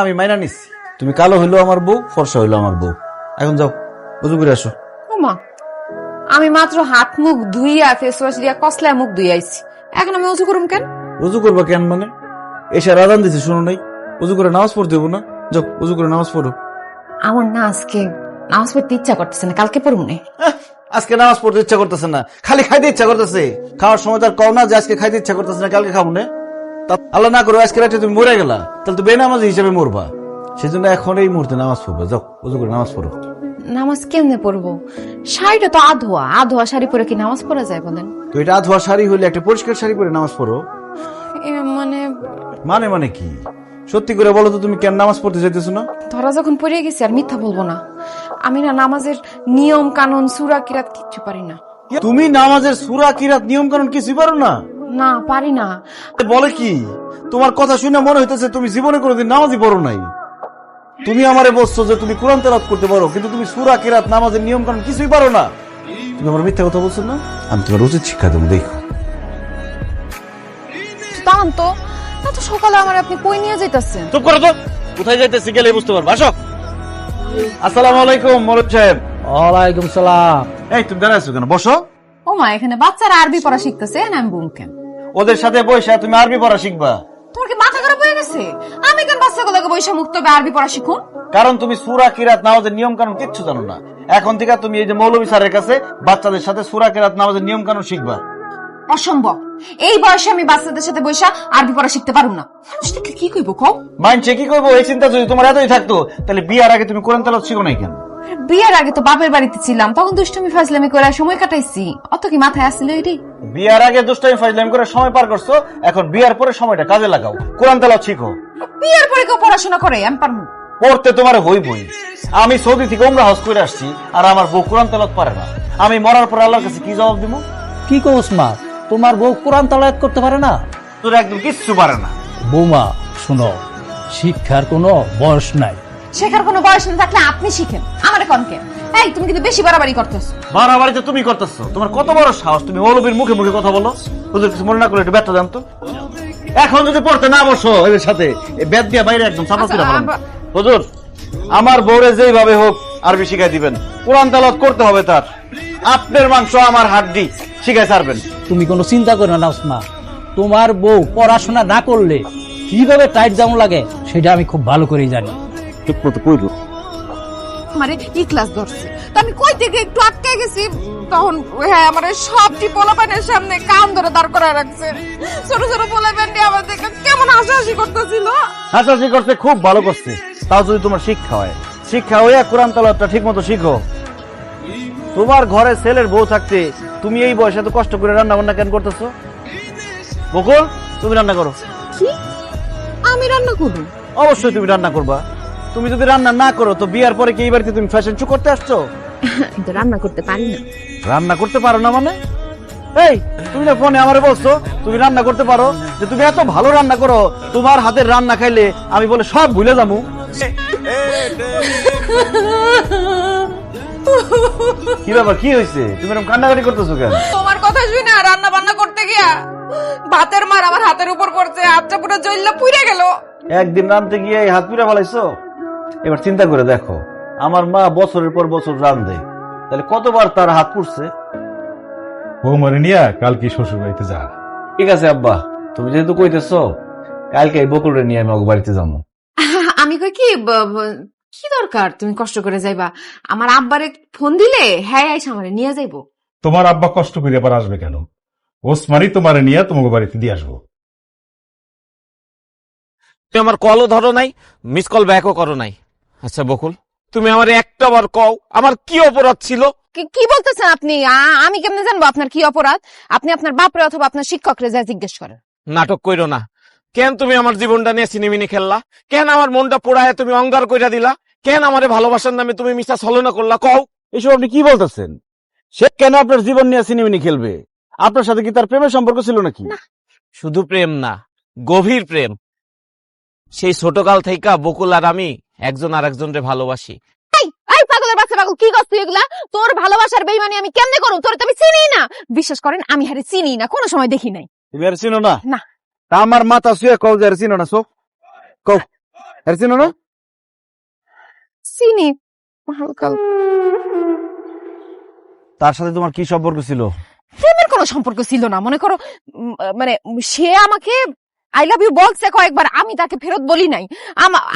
আমি মাইনা নিচ্ছি, তুমি কালো হইলো আমার বউ, ফর্সা হইলো আমার বউ। এখন যাও উজু করে আসো। ওমা, আমি মাত্র হাত মুখ ধুইয়া ফেস ওয়াশ দিয়া কসলায় মুখ ধুই আইছি, এখন আমি উজু করুম কেন? উজু করবা কেন মানে? এসে রাজান দিছে শুনো নাই? উজু করে নামাজ পড়তে হবো না? যাও উজু করে নামাজ পড়ো। আমার না আজকে নামাজ পড়তে ইচ্ছা করতেছে না, কালকে পড়বো না। আজকে নামাজ পড়তে ইচ্ছা করতেছে না, খালি খাইতে ইচ্ছা করতেছে। খাওয়ার সময় তার কও না যে আজকে খাইতে ইচ্ছা করতেছে না, কালকে খাবো না। তা আল্লাহ না করো আজকে রাতে তুমি মরে গেলা, তাহলে তো বেনামাজি হিসেবে মরবা। সেই জন্য এখন এই মুহূর্তে নামাজ পড়বে। যাও উজু করে নামাজ পড়ো। নামাজ কেমনে পড়বো? শাড়িটা তো আধোয়া, আধোয়া শাড়ি পরে কি নামাজ পড়া যায় বলেন? তো এটা ধোয়া শাড়ি হইলে একটা পরিষ্কার শাড়ি পরে নামাজ পড়ো। মানে মানে মানে কি? সত্যি করে বলো তো, তুমি কেন নামাজ পড়তে চাইতেছো না? ধরা যখন পড়ে গেছি আর মিথ্যা বলবো না। আমি না নামাজের নিয়ম কানুন সূরা কিরাত কিচ্ছু পারি না। তুমি নামাজের সূরা কিরাত নিয়ম কানুন কিছুই পারো না? না পারি না। বলে কি? তোমার কথা শুনে মনে হইতেছে তুমি জীবনে কোনোদিন নামাজই পড়ো নাই। তুমি আমারে বলছো যে তুমি কোরআন তেলাওয়াত করতে পারো, কিন্তু তুমি সূরা কিরাত নামাজের নিয়ম কানুন কিছুই পারো না। তুমি আমার মিথ্যা কথা বলছো না? আমি তোমার উচিত শিক্ষা দেবো, দেখো। দাম তো না তো, সকালে আমার আপনি কই নিয়ে যাইতাছেন? চুপ করো তো, কোথায় যাইতেছি গেলে বুঝতে পারবো। আসো। আসসালামু আলাইকুম মৌলভী সাহেব। ওয়ালাইকুম সালাম। এই তুমি দাঁড়াইছো কেন? বসো। ও মা, এখানে বাচ্চারা আরবি পড়া শিখতেছে, না আমি বুম কেন? ওদের সাথে বসে তুমি আরবি পড়া শিখবা। তোমার কি মাথা খারাপ হয়ে গেছে? আমি কেন বাচ্চাগুলোকে বৈশা মুক্ত আরবি পড়া শিখুন? কারণ তুমি সূরা কিরাত নামাজের নিয়ম কানুন কিচ্ছু জানো না। এখন থেকে তুমি এই যে মৌলভী স্যারের কাছে বাচ্চাদের সাথে সূরা কিরাত নামাজের নিয়ম কানুন শিখবা। অসম্ভব, এই বয়সে আমি বাচ্চাদের সাথে বৈশা আরবি পড়া শিখতে পারুম না। মানুষটাকে কি কইব কও? মাইনছে কি করবো এই চিন্তা যদি তোমার এতই থাকতো, তাহলে বিয়ার আগে তুমি কোরআন তেলাওয়াত শিখো নাই কেন? বিয়ের আগে তো বাপের বাড়িতে ছিলাম, তখন দুষ্টুমি ফাজলামি করে সময় কাটাইছি। অত কি মাথায় আসছিল এটি? বিয়ার আগে দুষ্টামি ফাজলামি করে সময় পার করছো, এখন বিয়ার পরে সময়টা কাজে লাগাও, কোরআন তেলাওয়াত শিখো। বিয়ের পরে কেউ পড়াশোনা করে? আমি পারবো না। পড়তে তোমার হইবই। আমি সৌদি থেকে উমরা হজ করে আসছি, আর আমার বউ কোরআন তেলাওয়াত পারে না। আমি মরার পর আল্লাহর কাছে কি জবাব দিব? কি কোস মা, তোমার বউ কোরআন তেলাওয়াত করতে পারে না? তোর একদম কিচ্ছু পারে না। বৌমা শুনো, শিক্ষার কোনো বয়স নাই। শেখার কোনো বয়স না থাকলে আপনি শিখেন, আমারে কোন কেন? এই তুমি কিন্তু বেশি বাড়াবাড়ি করতেছো। বাড়াবাড়িতে তুমি করতেছো? তোমার কত বড় সাহস, তুমি মৌলবীর মুখে মুখে কথা বলো। হুজুর কিছু মনে না করে একটু ব্যথা জানতো। এখন যদি পড়তে না বসো এদের সাথে, এই ব্যাট দিয়ে বাইরে একদম সাফা করে ফেলাম। হুজুর আমার বউরে যেইভাবে হোক আরবি শিখাই দিবেন, কোরআন তেলাওয়াত করতে হবে তার। আপনার মাংস আমার হাড্ডি, শিখাই ছাড়বেন। তুমি কোনো চিন্তা করো না ওসমা, তোমার বউ পড়াশোনা না করলে কিভাবে টাইট জাম লাগে সেটা আমি খুব ভালো করেই জানি। ঠিক মতো কইলো। আমারে ই ক্লাস ধরছে, তো আমি কই থেকে একটু আটকে গেছি, তখন হ্যাঁ আমার সবটি পোলাপানের সামনে কান ধরে দাঁড় করায় রাখছে। ছোট ছোট পোলাপান দিয়ে আমার দেখে কেমন হাসাহাসি করতেছিল। হাসাহাসি করছে, খুব ভালো করছে। তাও যদি তোমার শিক্ষা হয়, শিক্ষা হইয়া কোরআন তেলাওয়াতটা ঠিক মতো শিখো। তোমার ঘরে ছেলের বউ থাকতে তুমি এই বয়সে তো কষ্ট করে রান্না বান্না কেন করতেছো? বকুল তুমি রান্না করো। কি? আমি রান্না করব? অবশ্যই তুমি রান্না করবা। তুমি যদি রান্না না করো তো বিয়ার পরে কি এই বাড়িতে তুমি ফ্যাশন শো করতে আসছো? কিন্তু রান্না করতে পারি না। রান্না করতে পারো না মানে? এই তুমি না ফোনে আমারে বলছো তুমি রান্না করতে পারো, যে তুমি এত ভালো রান্না করো, তোমার হাতের রান্না খাইলে আমি বলে সব ভুলে যাবো। কি ব্যাপার, কি হয়েছে? তুমি এরকম কান্নাকাটি করতেছো কেন? তোমার কথা শুনে রান্না বান্না করতে গিয়া ভাতের মার আমার হাতের উপর পড়ছে, হাতটা পুরো জ্বললা পুড়ে গেল। একদিন রাঁধতে গিয়ে এই হাত পুড়ে ফেলাইছো। এবার চিন্তা করে দেখো, আমার মা বছরের পর বছর রাঁধে, তাহলে কতবার তার হাত পুড়ছে। বৌমারে নিয়া কালকে শ্বশুর বাড়িতে যা। ঠিক আছে আব্বা, তুমি যেহেতু কইতেছো, কালকে এই বকুলরে নিয়ে আমি ওর বাড়িতে যাবো। আমি কই কি কি দরকার তুমি কষ্ট করে যাইবা? আমার আব্বারে ফোন দিলে হ্যাঁ আইসা আমারে নিয়ে যাইবো। তোমার আব্বা কষ্ট করে আবার আসবে কেন? ওসমানই তোমারে নিয়ে তোমাকে বাড়িতে দিয়ে আসবো। তুমি আমার কলও ধরো নাই, মিস কল ব্যাকও করো নাই। আচ্ছা বকুল, তুমি আমার একটা বার কও আমার কি অপরাধ ছিল? কি বলতেছেন আপনি? আমি কেমনে জানবো আপনার কি অপরাধ? আপনি আপনার বাপরে অথবা আপনার শিক্ষকরে যা জিজ্ঞেস করেন। নাটক কইরো না। কেন তুমি আমার জীবনটা নিয়ে সিনেমিনি খেললা? কেন আমার মনটা পোড়ায় তুমি অঙ্গার কইরা দিলা? কেন আমারে ভালোবাসার নামে তুমি মিথ্যা ছলনা করলা? কও। এসব আপনি কি বলতেছেন? সে কেন আপনার জীবন নিয়ে সিনেমিনি খেলবে? আপনার সাথে কি তার প্রেমের সম্পর্ক ছিল নাকি? শুধু প্রেম না, গভীর প্রেম। সেই ছোটকাল থেকে বকুল আর আমি একজন আর একজনকে ভালোবাসি। এই পাগলের বাচ্চা পাগল, কি করছিস এগুলা? তোর ভালোবাসার বেইমানি আমি কেমনে করব? তোর তো আমি চিনি না। বিশ্বাস করেন আমি হারে চিনি না, কোনো সময় দেখি নাই। তুমি আর চিনো না? না। তা আমার মাথা শুয়ে কও যে আর চিনো না? সো কও আর চিনো না? চিনি হালকা। তার সাথে তোমার কি সম্পর্ক ছিল? প্রেমের কোনো সম্পর্ক ছিল না, মনে করো মানে সে আমাকে আই লাভ ইউ বলছে কয়েকবার, আমি তাকে ফেরত বলি নাই।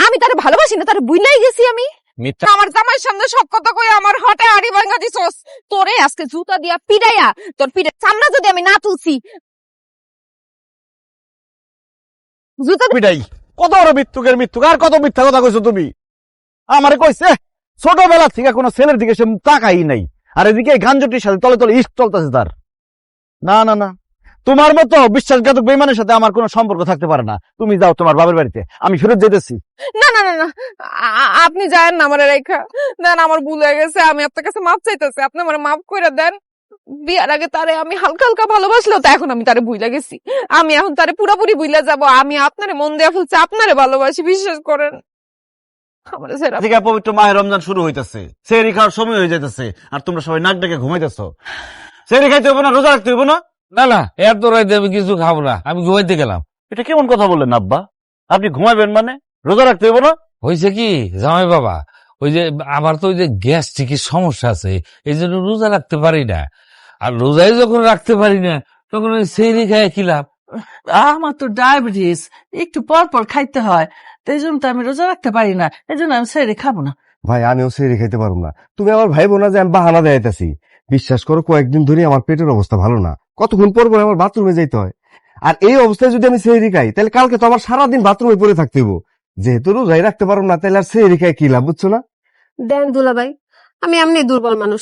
আমি তারে ভালোবাসি না, তারে বুইলাই গেছি আমি। মিথ্যা। আমার জামাইয়ের সামনে সব কথা কই আমার হটে হাড়ি ভাঙা দিছস। তোরে আজকে জুতা দিয়া পিড়াইয়া তোর পিঠে চামড়া যদি আমি না তুলছি, জুতা পিটাই কত বড় মৃত্যুক আর কত মিথ্যা কথা কইছো তুমি। আমারে কইছে ছোটবেলা থেকে কোনো ছেলের দিকে সে তাকাই নাই, আর এদিকে গাঞ্জটির সাথে তলে তলে ইস্ট চলতেছে তার। না না না, তোমার মতো বিশ্বাসঘাতক বেইমানের সাথে আমার কোনো সম্পর্ক থাকতে পারে না। তুমি যাও তোমার বাবার বাড়িতে, আমি ফেরত যেতেছি। না না না না, আপনি যায়েন না আমারে রেখা দেন, আমার ভুল হয়ে গেছে, আমি আপনার কাছে মাপ চাইতেছি, আপনি আমারে মাফ করে দেন। বিয়ার আগে তারে আমি হালকা হালকা ভালোবাসলেও তো এখন আমি তারে ভুইলা গেছি, আমি এখন তারে পুরোপুরি ভুইলা যাব। আমি আপনারে মন দেয়া ফেলছি, আপনারে ভালোবাসি, বিশ্বাস করেন। আমারে ছেড়ে আজকে পবিত্র মাহে রমজান শুরু হইতেছে, সেহরি খাওয়ার সময় হয়ে যাইতেছে, আর তোমরা সবাই নাক ডেকে ঘুমাইতেছো। সেহরি খাইতে হইব না, রোজা রাখতে হইব না? না না, এত রাইতে আমি কিছু খাবো না, আমি ঘুমাইতে গেলাম। এটা কেমন কথা বললেন আব্বা? আপনি ঘুমাবেন মানে রোজা রাখতে হইব না? হয়েছে কি জামাই বাবা, ওই যে আমার তো ওই যে গ্যাস্ট্রিকের সমস্যা আছে, এই জন্য রোজা রাখতে পারি না। আর রোজাই যখন রাখতে পারি না, তখন ওই সেহরি খায় কি লাভ? আমার তো ডায়াবেটিস, একটু পর পর খাইতে হয়, তাই জন্য তো আমি রোজা রাখতে পারি না, এই জন্য আমি সেরে খাবো না। ভাই আমিও সেরে খাইতে পারবো না, তুমি আমার ভাই বোনা যে আমি বাহানা দেয়াইতেছি। বিশ্বাস করো কয়েকদিন ধরে আমার পেটের অবস্থা ভালো না, কতক্ষণ পর পর আমার বাথরুমে যাইতে হয়। আর এই অবস্থায় যদি আমি সেহরি খাই তাহলে কালকে তো আমার সারাদিন বাথরুমে পড়ে থাকতে হইব। যেহেতু রোজাই রাখতে পারবো না, তাহলে আর সেহরি খাই কি লাভ, বুঝছো না? দেন দুলাভাই, আমি এমনি দুর্বল মানুষ,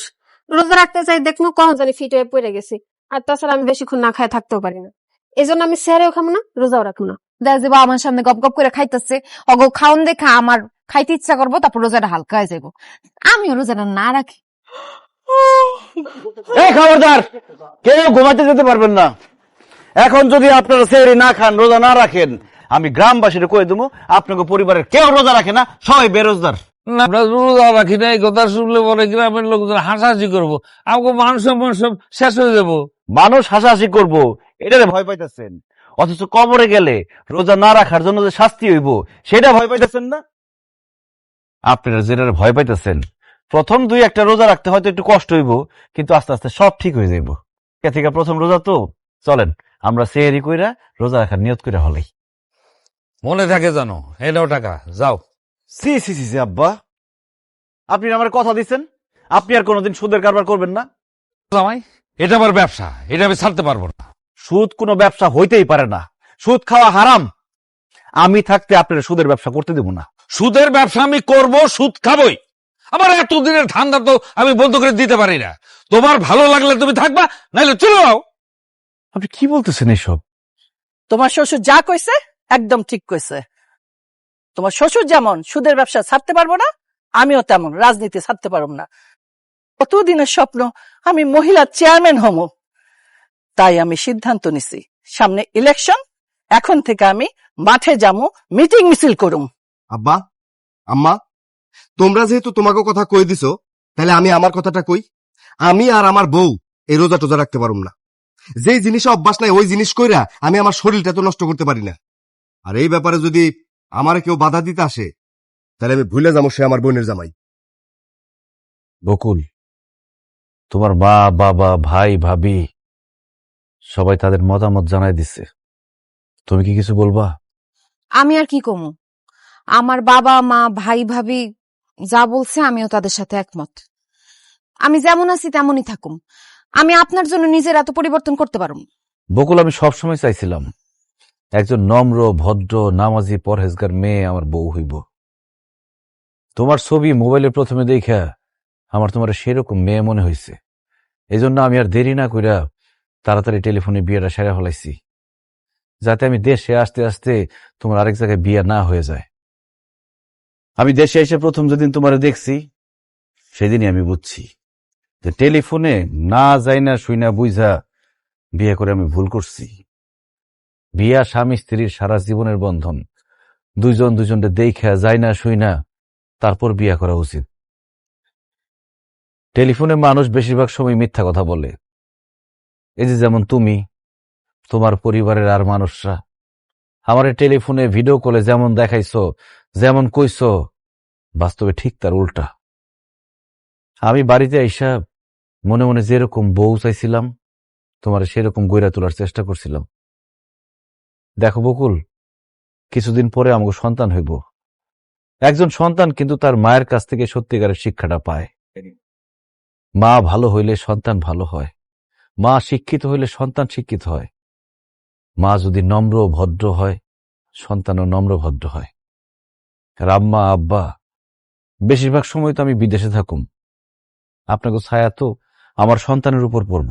রোজা রাখতে চাই দেখনো কখন জানি ফিট হয়ে পড়ে গেছি। আর তাছাড়া আমি বেশিক্ষণ না খায় থাকতেও পারি না, এই জন্য আমি সেরেও খাবো না, রোজাও রাখবো না। দেখ যে আমার সামনে গপ গপ করে খাইতেছে, অগো খাওন দেখা আমার খাইতে ইচ্ছা করবো, তারপর রোজাটা হালকা হয়ে যাবো। আমিও রোজাটা না রাখি। এই খবরদার, কেউ ঘুমাতে যেতে পারবেন না। এখন যদি আপনারা সেহরি না খান, রোজা না রাখেন, আমি গ্রামবাসীরা কয়ে দেবো আপনাকে পরিবারের কেউ রোজা রাখে না, সবাই বেরোজগার। না, আমরা রোজা রাখি না, এই কথা শুনলে পরে গ্রামের লোকজন হাসাহাসি করবো, আমাকে মানুষ সব শেষ হয়ে যাবো। মানুষ হাসাহাসি করবো এটারে ভয় পাইতেছেন, অথচ কবরে গেলে রোজা না রাখার জন্য যে শাস্তি হইব সেটা ভয় পাইতেছেন না। আপনারা যেটা ভয় পাইতেছেন, প্রথম 2-1টা রোজা রাখতে হয়তো একটু কষ্ট হইব, কিন্তু আস্তে আস্তে সব ঠিক হয়ে যাইব। এ থেকে প্রথম রোজা তো, চলেন আমরা সেহরি কইরা রোজা রাখার নিয়ত করে হলাই। মনে থাকে জানো, এটাও টাকা যাও। সি সি সি আব্বা, আপনি আমার কথা দিচ্ছেন, আপনি আর কোনোদিন সুদের কারবার করবেন না? জামাই, এটা আমার ব্যবসা, এটা আমি ছাড়তে পারবো না। সুদ কোনো ব্যবসা হইতেই পারে না, সুদ খাওয়া হারাম। আমি থাকতে আপনার সুদের ব্যবসা করতে দেব না। সুদের ব্যবসা আমি করব, সুদ খাবই। আমার এতদিনের ধান্দা তো আমি বন্ধ করে দিতে পারি না। তোমার ভালো লাগলে তুমি থাকবা, নাইলে চলে যাও। আপনি কি বলতেছেন এসব? তোমার শ্বশুর যা কইছে একদম ঠিক কইছে। তোমার শ্বশুর যেমন সুদের ব্যবসা ছাড়তে পারবো না, আমিও তেমন রাজনীতি ছাড়তে পারবো না। কতদিনের স্বপ্ন আমি মহিলা চেয়ারম্যান হব, তাই আমি সিদ্ধান্ত নিছি সামনে ইলেকশন, এখন থেকে আমি মাঠে যাবো, মিটিং মিছিল করুম। আব্বা আম্মা, তোমরা যেহেতু তোমাকে কথা কই দিছো, তাহলে আমি আমার কথাটা কই। আমি আর আমার বউ এই রোজা টোজা রাখতে পারুম না। যেই জিনিসে অভ্যাস নাই ওই জিনিস কইরা আমি আমার শরীরটা তো নষ্ট করতে পারি না। আর এই ব্যাপারে যদি আমার কেউ বাধা দিতে আসে, তাহলে আমি ভুলে যাবো সে আমার বোনের জামাই। বকুল, তোমার মা বাবা ভাই ভাবি সবাই তাদের মতামত জানাই দিচ্ছে, তুমি কি কিছু বলবা? আমি আর কি কমু, আমার বাবা মা ভাই ভাবি যা বলছে আমিও তাদের সাথে একমত। আমি যেমন আছি তেমনই থাকুম, আমি আপনার জন্য নিজের এত পরিবর্তন করতে পারুম। বকুল, আমি সবসময় চাইছিলাম একজন নম্র ভদ্র নামাজি পরহেজগার মেয়ে আমার বউ হইব। তোমার ছবি মোবাইলে প্রথমে দেখা আমার তোমার সেরকম মেয়ে মনে হয়েছে, এই জন্য আমি আর দেরি না কইরা তাড়াতাড়ি টেলিফোনে বিয়েটা সেরা ফেলাইছি, যাতে আমি দেশে আসতে আসতে তোমার আরেক জায়গায় বিয়ে না হয়ে যায়। আমি দেশে এসে প্রথম যেদিন তোমার দেখছি সেদিনই আমি বুঝছি যে টেলিফোনে না যাই না শুই না বুঝা বিয়ে করে আমি ভুল করছি। বিয়া স্বামী স্ত্রীর সারা জীবনের বন্ধন, দুইজন দুজনকে দেখা যায় না শুই না তারপর বিয়া করা উচিত। টেলিফোনে মানুষ বেশিরভাগ সময় মিথ্যা কথা বলে, এই যে যেমন তুমি, তোমার পরিবারের আর মানুষরা আমার টেলিফোনে ভিডিও কলে যেমন দেখাইছো যেমন কইছো বাস্তবে ঠিক তার উল্টা। আমি বাড়িতে আইসা মনে মনে যেরকম বউ চাইছিলাম তোমার সেরকম গইরা তোলার চেষ্টা করছিলাম। দেখো বকুল, কিছুদিন পরে আমাকে সন্তান হইব। একজন সন্তান কিন্তু তার মায়ের কাছ থেকে সত্যিকারের শিক্ষাটা পায়। মা ভালো হইলে সন্তান ভালো হয়, মা শিক্ষিত হইলে সন্তান শিক্ষিত হয়, মা যদি নম্র ভদ্র হয় সন্তানও নম্র ভদ্র হয়। আর আম্মা আব্বা বেশিরভাগ সময় তো আমি বিদেশে থাকুম, আপনাকে ছায়া তো আমার সন্তানের উপর পড়ব।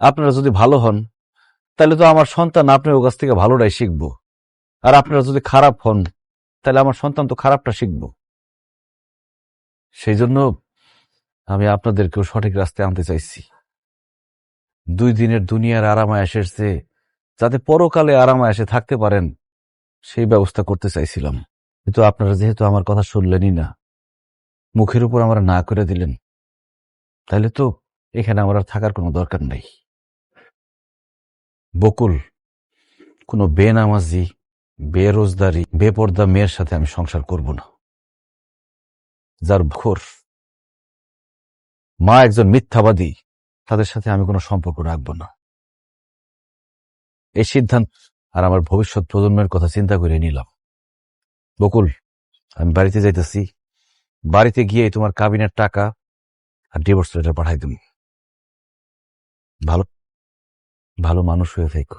আপনারা যদি ভালো হন তাহলে তো আমার সন্তান আপনার কাছ থেকে ভালোটাই শিখব, আর আপনারা যদি খারাপ হন তাহলে আমার সন্তান তো খারাপটা শিখব। সেই জন্য আমি আপনাদেরকেও সঠিক রাস্তায় আনতে চাইছি। 2 দিনের দুনিয়ার আরামায় এসেছে, যাতে পরকালে আরামায় এসে থাকতে পারেন সেই ব্যবস্থা করতে চাইছিলাম। কিন্তু আপনারা যেহেতু আমার কথা শুনলেনই না, মুখের উপর আমরা না করে দিলেন, তাহলে তো এখানে আমার আর থাকার কোনো দরকার নেই। বকুল, কোনো বেনামাজি, বেরোজগারি, বেপর্দা মেয়ের সাথে আমি সংসার করব না। যার ঘোর মা একজন মিথ্যাবাদী, তাদের সাথে আমি কোনো সম্পর্ক রাখব না। এই সিদ্ধান্ত আর আমার ভবিষ্যৎ প্রজন্মের কথা চিন্তা করে নিলাম। বকুল, আমি বাড়িতে যাইতেছি। বাড়িতে গিয়ে তোমার কাবিনের টাকা আর ডিভোর্স লেটার পাঠাই দেব। ভালো ভালো মানুষ হয়ে থেকো।